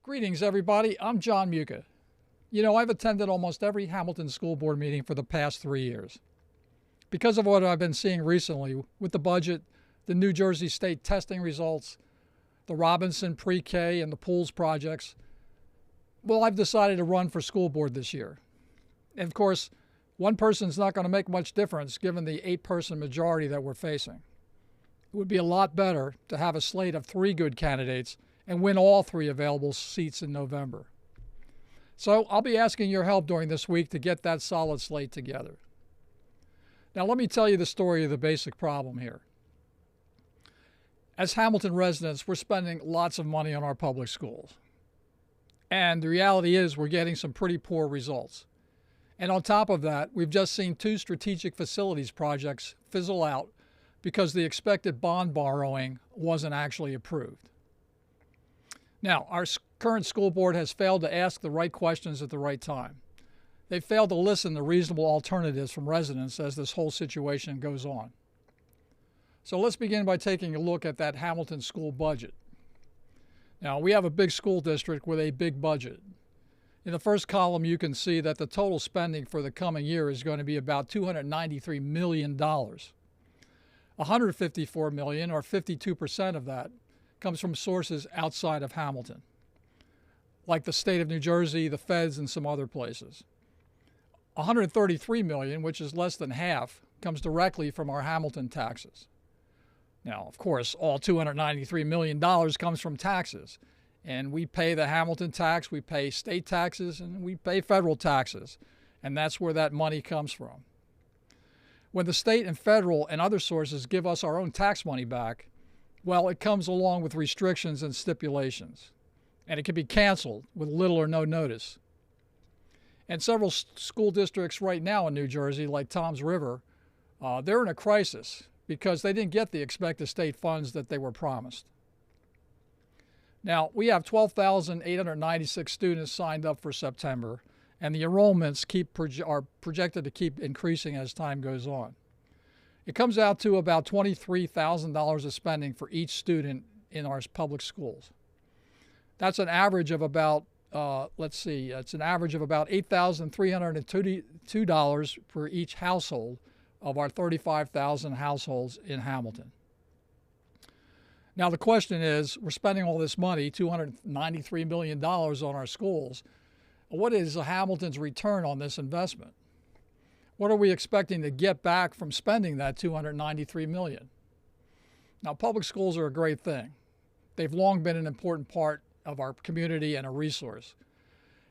Greetings, everybody. I'm John Muca. I've attended almost every Hamilton School Board meeting for the past 3 years. Because of what I've been seeing recently with the budget, the New Jersey State testing results, the Robinson Pre-K and the Pools projects, I've decided to run for school board this year. And of course, one person's not going to make much difference given the 8-person majority that we're facing. It would be a lot better to have a slate of 3 good candidates and win all 3 available seats in November. So I'll be asking your help during this week to get that solid slate together. Now let me tell you the story of the basic problem here. As Hamilton residents, we're spending lots of money on our public schools. And the reality is we're getting some pretty poor results. And on top of that, we've just seen 2 strategic facilities projects fizzle out because the expected bond borrowing wasn't actually approved. Now, our current school board has failed to ask the right questions at the right time. They've failed to listen to reasonable alternatives from residents as this whole situation goes on. So let's begin by taking a look at that Hamilton school budget. Now, we have a big school district with a big budget. In the first column, you can see that the total spending for the coming year is going to be about $293 million. $154 million, or 52% of that, comes from sources outside of Hamilton, like the state of New Jersey, the feds, and some other places. $133 million, which is less than half, comes directly from our Hamilton taxes. Now, of course, all $293 million comes from taxes, and we pay the Hamilton tax, we pay state taxes, and we pay federal taxes, and that's where that money comes from. When the state and federal and other sources give us our own tax money back, it comes along with restrictions and stipulations, and it can be canceled with little or no notice. And several school districts right now in New Jersey, like Toms River, they're in a crisis because they didn't get the expected state funds that they were promised. Now, we have 12,896 students signed up for September, and the enrollments are projected to keep increasing as time goes on. It comes out to about $23,000 of spending for each student in our public schools. That's an average of about, it's an average of about $8,302 for each household of our 35,000 households in Hamilton. Now the question is, we're spending all this money, $293 million on our schools. What is Hamilton's return on this investment? What are we expecting to get back from spending that $293 million? Now, public schools are a great thing. They've long been an important part of our community and a resource.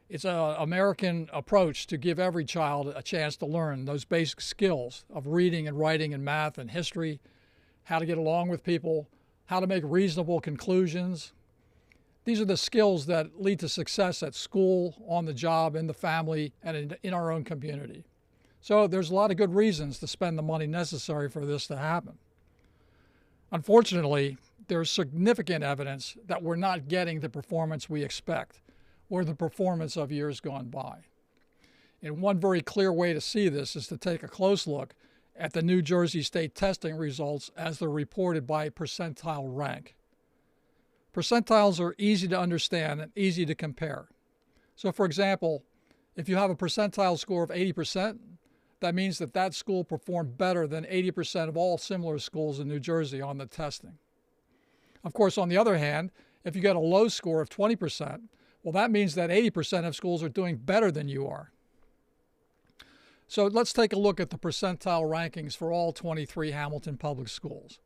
It's an American approach to give every child a chance to learn those basic skills of reading and writing and math and history, how to get along with people, how to make reasonable conclusions. These are the skills that lead to success at school, on the job, in the family, and in our own community. So there's a lot of good reasons to spend the money necessary for this to happen. Unfortunately, there's significant evidence that we're not getting the performance we expect or the performance of years gone by. And one very clear way to see this is to take a close look at the New Jersey State testing results as they're reported by percentile rank. Percentiles are easy to understand and easy to compare. So for example, if you have a percentile score of 80%, that means that that school performed better than 80% of all similar schools in New Jersey on the testing. Of course, on the other hand, if you get a low score of 20%, that means that 80% of schools are doing better than you are. So let's take a look at the percentile rankings for all 23 Hamilton public schools.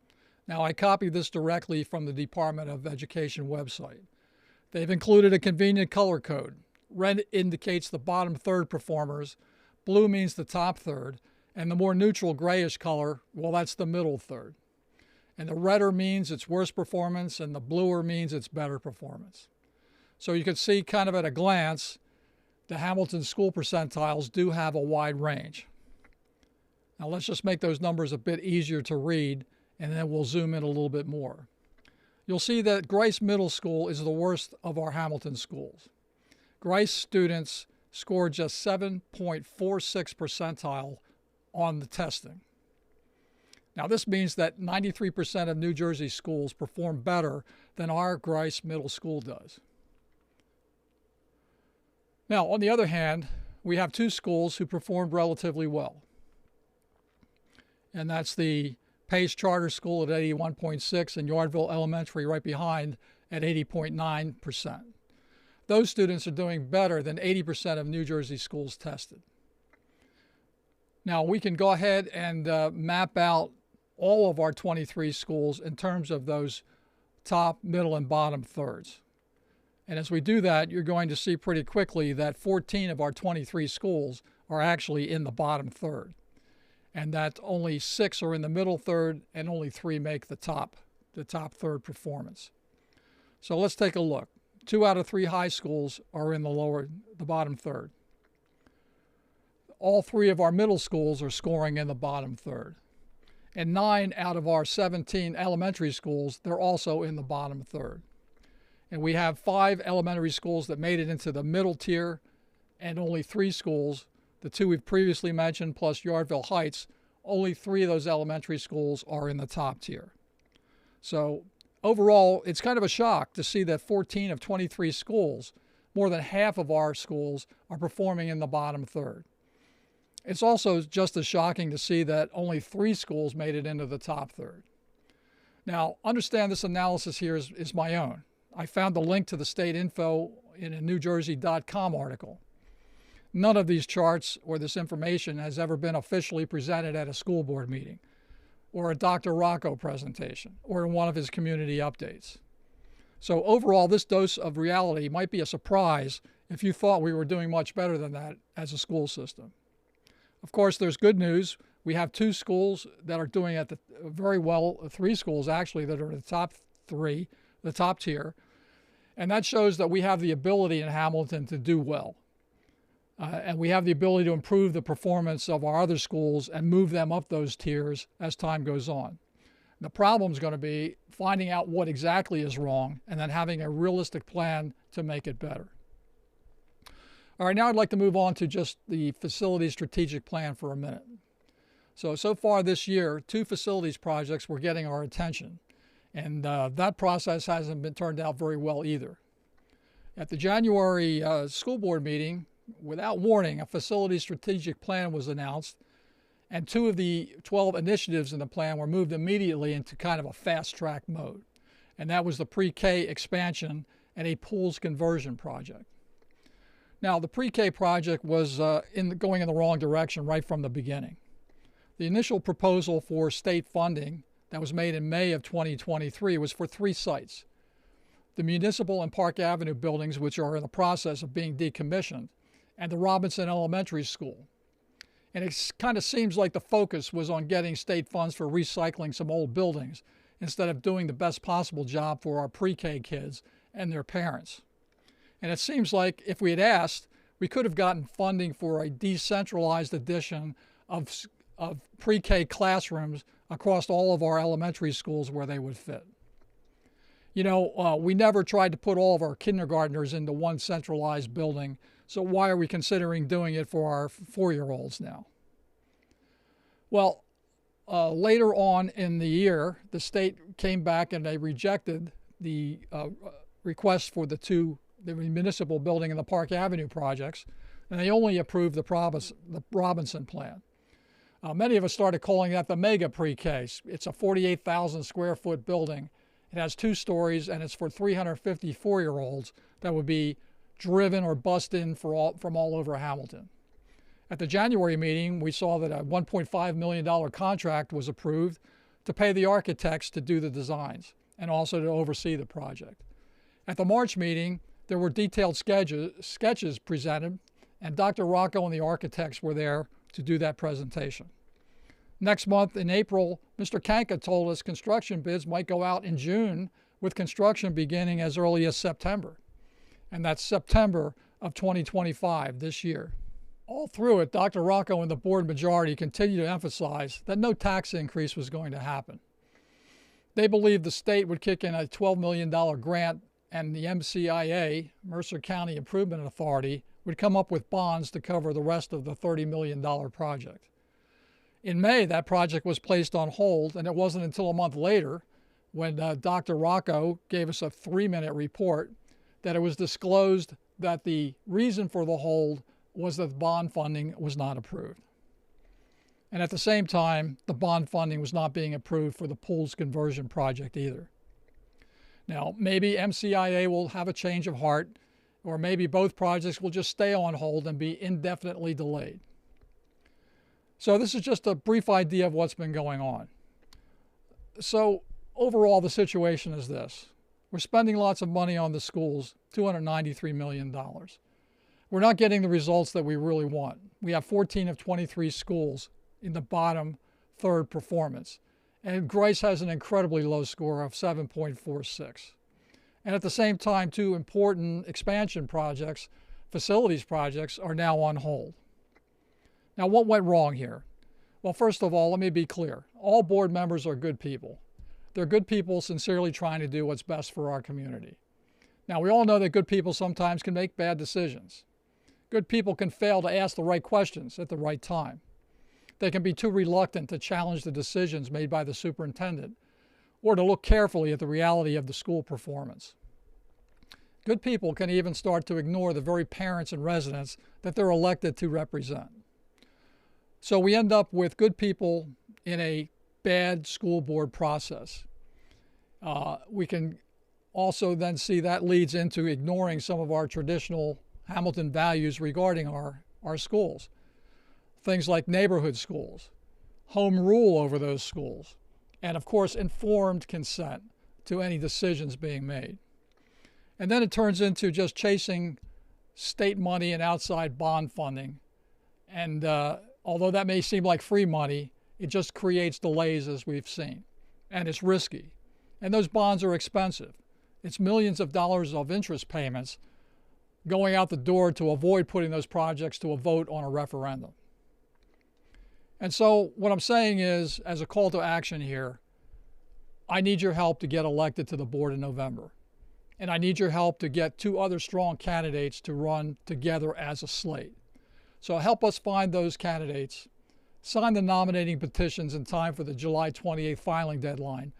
Now, I copied this directly from the Department of Education website. They've included a convenient color code. Red indicates the bottom third performers, blue means the top third, and the more neutral grayish color, that's the middle third. And the redder means it's worse performance, and the bluer means it's better performance. So you can see kind of at a glance, the Hamilton school percentiles do have a wide range. Now let's just make those numbers a bit easier to read, and then we'll zoom in a little bit more. You'll see that Grice Middle School is the worst of our Hamilton schools. Grice students scored just 7.46 percentile on the testing. Now this means that 93% of New Jersey schools perform better than our Grice Middle School does. Now, on the other hand, we have two schools who performed relatively well. And that's the Pace Charter School at 81.6 and Yardville Elementary right behind at 80.9%. Those students are doing better than 80% of New Jersey schools tested. Now, we can go ahead and map out all of our 23 schools in terms of those top, middle, and bottom thirds. And as we do that, you're going to see pretty quickly that 14 of our 23 schools are actually in the bottom third, and that only 6 are in the middle third and only 3 make the top third performance. So let's take a look. 2 out of 3 high schools are in the bottom third. All 3 of our middle schools are scoring in the bottom third. And 9 out of our 17 elementary schools, they're also in the bottom third. And we have 5 elementary schools that made it into the middle tier, and only 3 schools, the 2 we've previously mentioned plus Yardville Heights, only 3 of those elementary schools are in the top tier. So overall, it's kind of a shock to see that 14 of 23 schools, more than half of our schools, are performing in the bottom third. It's also just as shocking to see that only 3 schools made it into the top third. Now, understand this analysis here is my own. I found the link to the state info in a NewJersey.com article. None of these charts or this information has ever been officially presented at a school board meeting, or a Dr. Rocco presentation, or in one of his community updates. So overall, this dose of reality might be a surprise if you thought we were doing much better than that as a school system. Of course, there's good news. We have 2 schools that are doing very well, 3 schools actually that are in the top 3, the top tier. And that shows that we have the ability in Hamilton to do well. And we have the ability to improve the performance of our other schools and move them up those tiers as time goes on. The problem is going to be finding out what exactly is wrong and then having a realistic plan to make it better. All right, now I'd like to move on to just the facility strategic plan for a minute. So far this year, 2 facilities projects were getting our attention, and that process hasn't been turned out very well either. At the January school board meeting, without warning, a facility strategic plan was announced, and 2 of the 12 initiatives in the plan were moved immediately into kind of a fast-track mode, and that was the pre-K expansion and a pools conversion project. Now, the pre-K project was going in the wrong direction right from the beginning. The initial proposal for state funding that was made in May of 2023 was for 3 sites: the Municipal and Park Avenue buildings, which are in the process of being decommissioned, and the Robinson Elementary School. And it kind of seems like the focus was on getting state funds for recycling some old buildings instead of doing the best possible job for our pre-K kids and their parents. And it seems like if we had asked, we could have gotten funding for a decentralized addition of pre-K classrooms across all of our elementary schools where they would fit. You know, we never tried to put all of our kindergartners into one centralized building, so why are we considering doing it for our 4-year-olds now? Well, later on in the year, the state came back and they rejected the request for the municipal building and the Park Avenue projects, and they only approved the Robinson plan. Many of us started calling that the mega pre-K. It's a 48,000 square foot building. It has 2 stories, and it's for 350 4-year-olds that would be driven or bussed in from all over Hamilton. At the January meeting, we saw that a $1.5 million contract was approved to pay the architects to do the designs and also to oversee the project. At the March meeting, there were detailed sketches presented, and Dr. Rocco and the architects were there to do that presentation. Next month, in April, Mr. Kanka told us construction bids might go out in June, with construction beginning as early as September. And that's September of 2025, this year. All through it, Dr. Rocco and the board majority continued to emphasize that no tax increase was going to happen. They believed the state would kick in a $12 million grant, and the MCIA, Mercer County Improvement Authority, would come up with bonds to cover the rest of the $30 million project. In May, that project was placed on hold, and it wasn't until a month later, when Dr. Rocco gave us a 3-minute report, that it was disclosed that the reason for the hold was that bond funding was not approved. And at the same time, the bond funding was not being approved for the pools conversion project either. Now, maybe MCIA will have a change of heart, or maybe both projects will just stay on hold and be indefinitely delayed. So this is just a brief idea of what's been going on. So overall, the situation is this. We're spending lots of money on the schools, $293 million. We're not getting the results that we really want. We have 14 of 23 schools in the bottom third performance. And Grice has an incredibly low score of 7.46. And at the same time, two important expansion projects, facilities projects, are now on hold. Now, what went wrong here? Well, first of all, let me be clear. All board members are good people. They're good people sincerely trying to do what's best for our community. Now, we all know that good people sometimes can make bad decisions. Good people can fail to ask the right questions at the right time. They can be too reluctant to challenge the decisions made by the superintendent or to look carefully at the reality of the school performance. Good people can even start to ignore the very parents and residents that they're elected to represent. So we end up with good people in a bad school board process. We can also then see that leads into ignoring some of our traditional Hamilton values regarding our schools. Things like neighborhood schools, home rule over those schools, and of course informed consent to any decisions being made. And then it turns into just chasing state money and outside bond funding. And although that may seem like free money, it just creates delays, as we've seen. And it's risky. And those bonds are expensive. It's millions of dollars of interest payments going out the door to avoid putting those projects to a vote on a referendum. And so what I'm saying is, as a call to action here, I need your help to get elected to the board in November. And I need your help to get two other strong candidates to run together as a slate. So help us find those candidates, sign the nominating petitions in time for the July 28th filing deadline,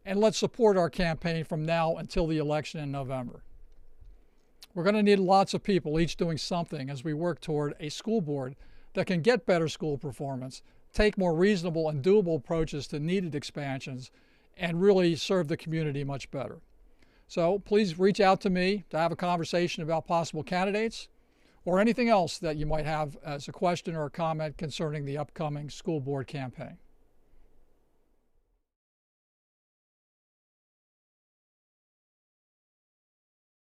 and let's support our campaign from now until the election in November. We're going to need lots of people, each doing something, as we work toward a school board that can get better school performance, take more reasonable and doable approaches to needed expansions, and really serve the community much better. So please reach out to me to have a conversation about possible candidates or anything else that you might have as a question or a comment concerning the upcoming school board campaign.